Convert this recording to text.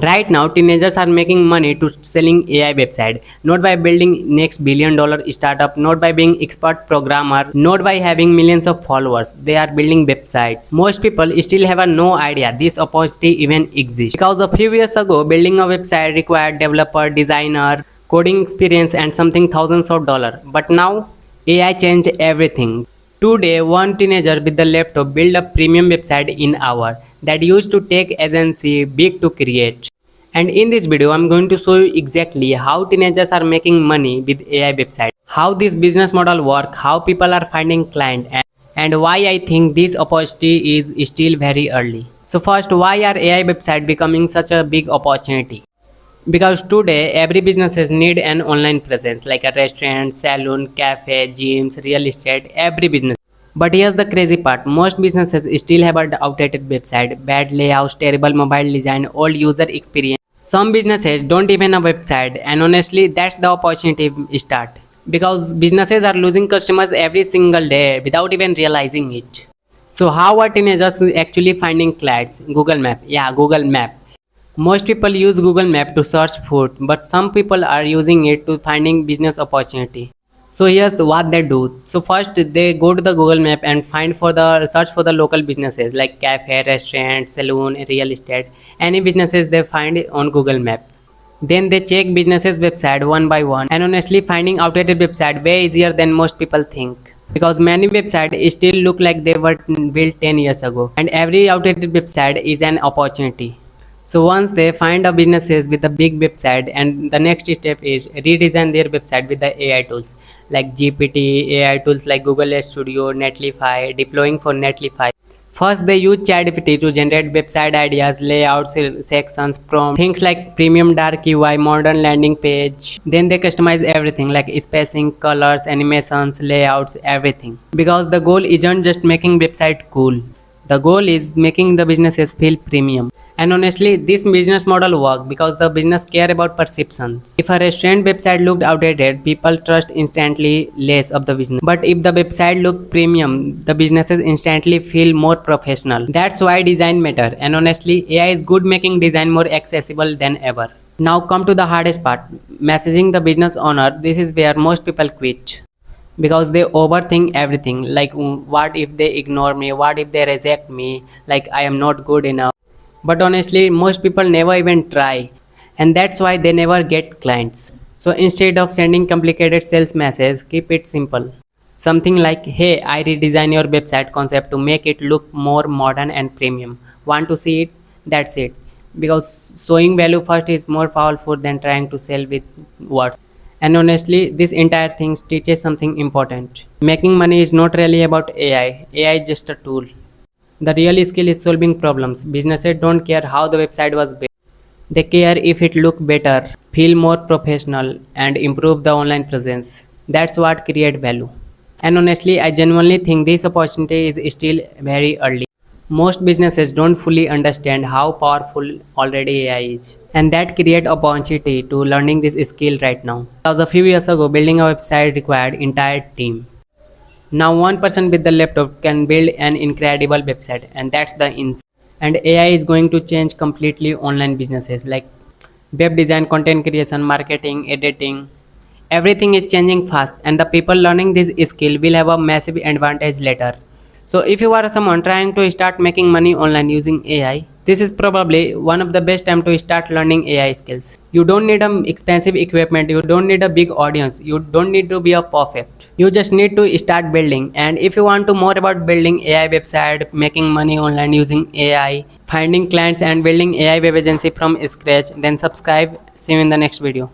Right now, teenagers are making money to selling AI website, not by building next billion-dollar startup, not by being expert programmer, not by having millions of followers. They are building websites. Most people still have no idea this opportunity even exists. Because a few years ago, building a website required developer, designer, coding experience and something thousands of dollars. But now, AI changed everything. Today, one teenager with the laptop built a premium website in hour that used to take agency big to create. And in this video, I'm going to show you exactly how teenagers are making money with AI website, how this business model work, how people are finding client, and why I think this opportunity is still very early. So first, why are AI website becoming such a big opportunity? Because today every businesses need an online presence like a restaurant, salon, cafe, gyms, real estate, every business. But here's the crazy part, most businesses still have an outdated website, bad layouts, terrible mobile design, old user experience. Some businesses don't even have a website, and honestly that's the opportunity start. Because businesses are losing customers every single day without even realizing it. So how are teenagers actually finding clients? Google Map. Yeah, Google Map. Most people use Google Map to search food, but some people are using it to finding business opportunity. So here's what they do. So first they go to the Google Map and find for the search for the local businesses like cafe, restaurant, saloon, real estate, any businesses they find on Google Map. Then they check businesses website one by one, and honestly finding outdated website way easier than most people think. Because many websites still look like they were built 10 years ago, and every outdated website is an opportunity. So once they find a businesses with a big website, and the next step is redesign their website with the AI tools like GPT, AI tools like Google Studio, Netlify, deploying for Netlify. First, they use ChatGPT to generate website ideas, layouts, sections, prompts, things like premium dark UI, modern landing page. Then they customize everything like spacing, colors, animations, layouts, everything. Because the goal isn't just making website cool. The goal is making the businesses feel premium. And honestly, this business model work because the business care about perceptions. If a restaurant website looked outdated, people trust instantly less of the business. But if the website look premium, the businesses instantly feel more professional. That's why design matter. And honestly, AI is good making design more accessible than ever. Now come to the hardest part, messaging the business owner. This is where most people quit because they overthink everything like what if they ignore me, what if they reject me, like I am not good enough. But honestly most people never even try, and that's why they never get clients. So instead of sending complicated sales messages, keep it simple, something like, hey, I redesign your website concept to make it look more modern and premium, want to see it? That's it. Because showing value first is more powerful than trying to sell with words. And honestly, this entire thing teaches something important. Making money is not really about AI. AI is just a tool. The real skill is solving problems. Businesses don't care how the website was built. They care if it look better, feel more professional, and improve the online presence. That's what create value. And honestly, I genuinely think this opportunity is still very early. Most businesses don't fully understand how powerful already AI is, and that create opportunity to learning this skill right now. Because a few years ago, building a website required entire team. Now one person with the laptop can build an incredible website, and that's the ins. And AI is going to change completely online businesses like web design, content creation, marketing, editing. Everything is changing fast, and the people learning this skill will have a massive advantage later. So if you are someone trying to start making money online using AI, this is probably one of the best time to start learning AI skills. You don't need expensive equipment, you don't need a big audience, you don't need to be a perfect. You just need to start building. And if you want to more about building AI website, making money online using AI, finding clients and building AI web agency from scratch, then subscribe. See you in the next video.